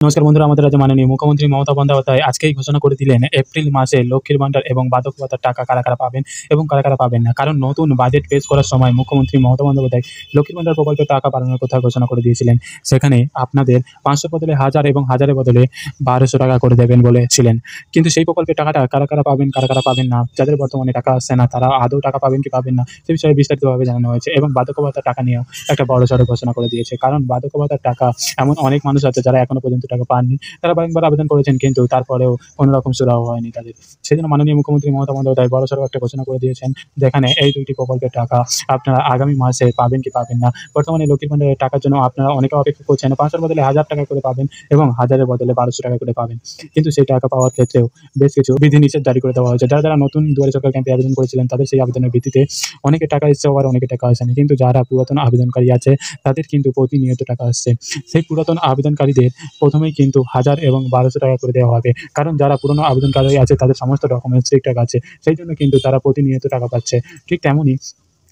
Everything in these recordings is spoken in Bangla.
নমস্কার বন্ধুরা, আমাদের রাজ্যের মাননীয় মুখ্যমন্ত্রী মমতা বন্দ্যোপাধ্যায় আজকেই ঘোষণা করে দিলেন এপ্রিল মাসে লক্ষ্মীর ভান্ডার এবং বার্ধক্য ভাতার টাকা কারা কারা পাবেন এবং কারা কারা পাবেন না। কারণ নতুন বাজেট পেশ করার সময় মুখ্যমন্ত্রী মমতা বন্দ্যোপাধ্যায় লক্ষ্মীর ভান্ডার প্রকল্পের টাকা বাড়ানোর কথা ঘোষণা করে দিয়েছিলেন। সেখানে আপনাদের 500 বদলে 1000 এবং 1000-এর বদলে 1200 টাকা করে দেবেন বলেছিলেন। কিন্তু সেই প্রকল্পের টাকাটা কারা কারা পাবেন, কারা কারা পাবেন না, যাদের বর্তমানে টাকা আসছে না তারা আদৌ টাকা পাবেন কি পাবেন না সে বিষয়ে বিস্তারিতভাবে জানানো হয়েছে এবং বার্ধক্য ভাতার টাকা নিয়েও একটা বড়সড় ঘোষণা করে দিয়েছে। কারণ বার্ধক্য ভাতার টাকা এমন অনেক মানুষ আছে যারা এখনো পর্যন্ত টাকা পাননি। তারা বারংবার আবেদন করেছেন কিন্তু তারপরেও কোনো রকম সুরাহা হয়নি তাদের। সেজন্য মাননীয় মুখ্যমন্ত্রী মমতা বন্দ্যোপাধ্যায় বড়সড় একটা ঘোষণা করে দিয়েছেন, যেখানে এই 2টি প্রকল্পের টাকা আপনারা আগামী মাসে পাবেন কি পাবেন না। বর্তমানে লক্ষ্মীর ভান্ডারের টাকার জন্য আপনারা অনেকে অপেক্ষা করছেন, 500-এর বদলে 1000 টাকা করে পাবেন এবং 1000-এর বদলে 1200 টাকা করে পাবেন। কিন্তু সেই টাকা পাওয়ার ক্ষেত্রেও বেশ কিছু বিধিনিষেধ জারি করে দেওয়া হয়েছে। যারা যারা নতুন দুয়ারে সরকার ক্যাম্পে আবেদন করেছিলেন তাদের সেই আবেদনের ভিত্তিতে অনেকের টাকা এসছে, আবার অনেকের টাকা আসেনি। কিন্তু যারা পুরাতন আবেদনকারী আছে তাদের কিন্তু প্রতিনিয়ত টাকা আসছে। সেই পুরাতন আবেদনকারীদের প্রথমেই কিন্তু 1000 এবং 1200 টাকা করে দেওয়া হবে। কারণ যারা পুরনো আবেদনকারী আছে তাদের সমস্ত ডকুমেন্টস ঠিকঠাক আছে, সেই জন্য কিন্তু তারা প্রতিনিয়ত টাকা পাচ্ছে। ঠিক তেমনই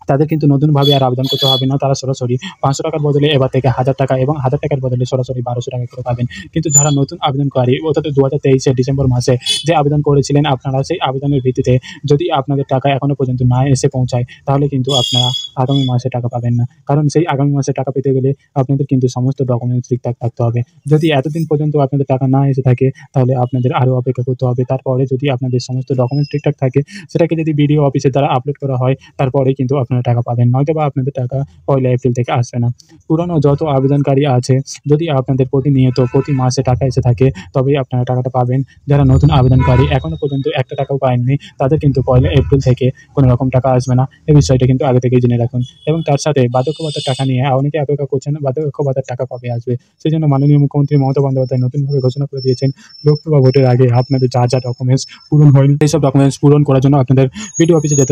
তাদের কিন্তু নতুনভাবে আর আবেদন করতে হবে না। তারা সরাসরি 500 টাকার বদলে এবার থেকে 1000 টাকা এবং 1000 টাকার বদলে সরাসরি 1200 টাকা করে পাবেন। কিন্তু যারা নতুন আবেদনকারী অর্থাৎ 2023-এর ডিসেম্বর মাসে যে আবেদন করেছিলেন আপনারা, সেই আবেদনের ভিত্তিতে যদি আপনাদের টাকা এখনো পর্যন্ত না এসে পৌঁছায় তাহলে কিন্তু আপনারা আগামী মাসে টাকা পাবেন না। কারণ সেই আগামী মাসে টাকা পেতে গেলে আপনাদের কিন্তু সমস্ত ডকুমেন্টস ঠিকঠাক থাকতে হবে। যদি এতদিন পর্যন্ত আপনাদের টাকা না এসে থাকে তাহলে আপনাদের আরও অপেক্ষা করতে হবে। তারপরে যদি আপনাদের সমস্ত ডকুমেন্টস ঠিকঠাক থাকে সেটাকে যদি বিডিও অফিসের দ্বারা আপলোড করা হয় তারপরেই কিন্তু আপনারা টাকা পাবেন, নয়তোবা আপনাদের টাকা 1 এপ্রিল থেকে আসবে না। পুরনো যত আবেদনকারী আছে যদি আপনাদের প্রতিনিয়ত প্রতি মাসে টাকা এসে থাকে তবেই আপনারা টাকাটা পাবেন। যারা নতুন আবেদনকারী এখনো পর্যন্ত একটা টাকাও পাননি তাদের কিন্তু 1 এপ্রিল থেকে কোনো রকম টাকা আসবে না। এই বিষয়টা কিন্তু আগে থেকেই জেনে রাখুন। এবং তার সাথে বার্ধক্য ভাতার টাকা নিয়ে অনেকে অপেক্ষা করছেন, বার্ধক্য ভাতার টাকা কবে আসবে। সেজন্য মাননীয় মুখ্যমন্ত্রী মমতা বন্দ্যোপাধ্যায় নতুনভাবে ঘোষণা করে দিয়েছেন, লোকসভা ভোটের আগে আপনাদের যা যা ডকুমেন্টস পূরণ হয়নি সেই সব ডকুমেন্টস পূরণ করার জন্য আপনাদের বিডিও অফিসে যেতে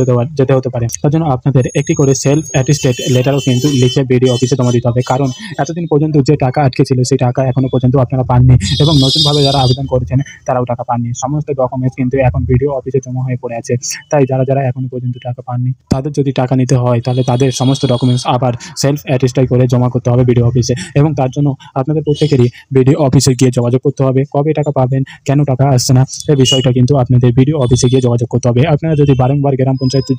হতে পারে। তার জন্য আপনাদের একটি করে সেলফ অ্যাটেস্টেড লেটারও কিন্তু লিখে বিডিও অফিসে জমা দিতে হবে। কারণ এতদিন পর্যন্ত যে টাকা আটকে ছিল সেই টাকা এখনো পর্যন্ত আপনারা পাননি এবং নতুনভাবে যারা আবেদন করেছেন তারাও টাকা পাননি। সমস্ত ডকুমেন্টস কিন্তু এখন বিডিও অফিসে জমা হয়ে পড়ে আছে। তাই যারা যারা এখনো পর্যন্ত টাকা পাননি তাদের যদি টাকা নিতে হয় তাহলে তাদের সমস্ত ডকুমেন্টস আবার সেলফ অ্যাটেস্টাই করে জমা করতে হবে বিডিও অফিসে। এবং তার জন্য আপনাদের প্রত্যেকেরই বিডিও অফিসে গিয়ে যোগাযোগ করতে হবে। কবে টাকা পাবেন, কেন টাকা আসছে না এই বিষয়টা কিন্তু আপনাদের বিডিও অফিসে গিয়ে যোগাযোগ করতে হবে। আপনারা যদি বারংবার গ্রাম পঞ্চায়েতের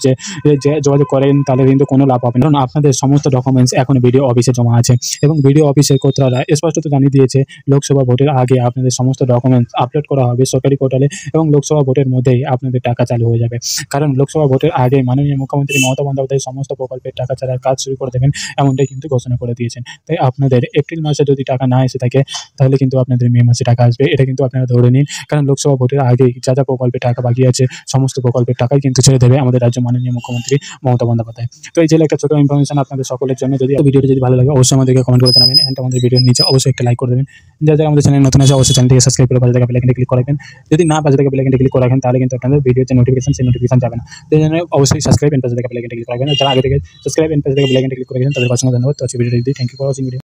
যে যোগাযোগ করেন তাহলে কিন্তু কোনো লাভ হবে না, কারণ আপনাদের সমস্ত ডকুমেন্টস এখন বিডিও অফিসে জমা আছে। এবং বিডিও অফিসের কর্তারা স্পষ্টত জানিয়ে দিয়েছে লোকসভা ভোটের আগে আপনাদের সমস্ত ডকুমেন্টস আপলোড করা হবে সরকারি পোর্টালে এবং লোকসভা ভোটের মধ্যেই আপনাদের টাকা চালু হয়ে যাবে। কারণ লোকসভা ভোটের আগে মাননীয় মুখ্যমন্ত্রী মমতা বন্দ্যোপাধ্যায় সমস্ত প্রকল্পের টাকা ছাড়ার কাজ শুরু করে দেবেন এমনটাই কিন্তু ঘোষণা করে দিয়েছেন। তাই আপনাদের এপ্রিল মাসে যদি টাকা না এসে থাকে তাহলে কিন্তু আপনাদের মে মাসে টাকা আসবে, এটা কিন্তু আপনারা ধরে নিন। কারণ লোকসভা ভোটের আগেই যা যা প্রকল্পের টাকা বাকি আছে সমস্ত প্রকল্পের টাকাই কিন্তু ছেড়ে দেবে আমাদের রাজ্য মাননীয় মুখ্যমন্ত্রী মমতা বন্দ্যোপাধ্যায়। তো এই ছিল একটা ছোট ইনফরমেশন আপনাদের সকলের জন্য। যদি ভিডিওটি যদি ভালো লাগে অবশ্যই আমাদেরকে কমেন্ট করে জানাবেন এন্ড আমাদের ভিডিওর নিচে অবশ্যই একটা লাইক করে দেবেন। যারা আমাদের চ্যানেল নতুন আছে অবশ্যই চ্যানেলটিকে সাবস্ক্রাইব করে পাশে থাকা বেল আইকনটি ক্লিক করে রাখবেন। যদি না পাশে থাকা বেল আইকনটি ক্লিক করে রাখেন তাহলে কিন্তু আপনাদের ভিডিওর যে নোটিফিকেশন সেই নোটিফিকেশন যাবে না। সেই জন্য অবশ্যই সাবস্ক্রাইব এন্ড পাশে থাকা বেল আইকনটি ক্লিক করে রাখবেন। যারা আগে থেকে সাবস্ক্রাইব এন্ড পাশে থাকা বেল আইকনটি ক্লিক করে রেখেছেন তাদের অসংখ্য ধন্যবাদ। তো আজকে ভিডিওটি thank you for watching video.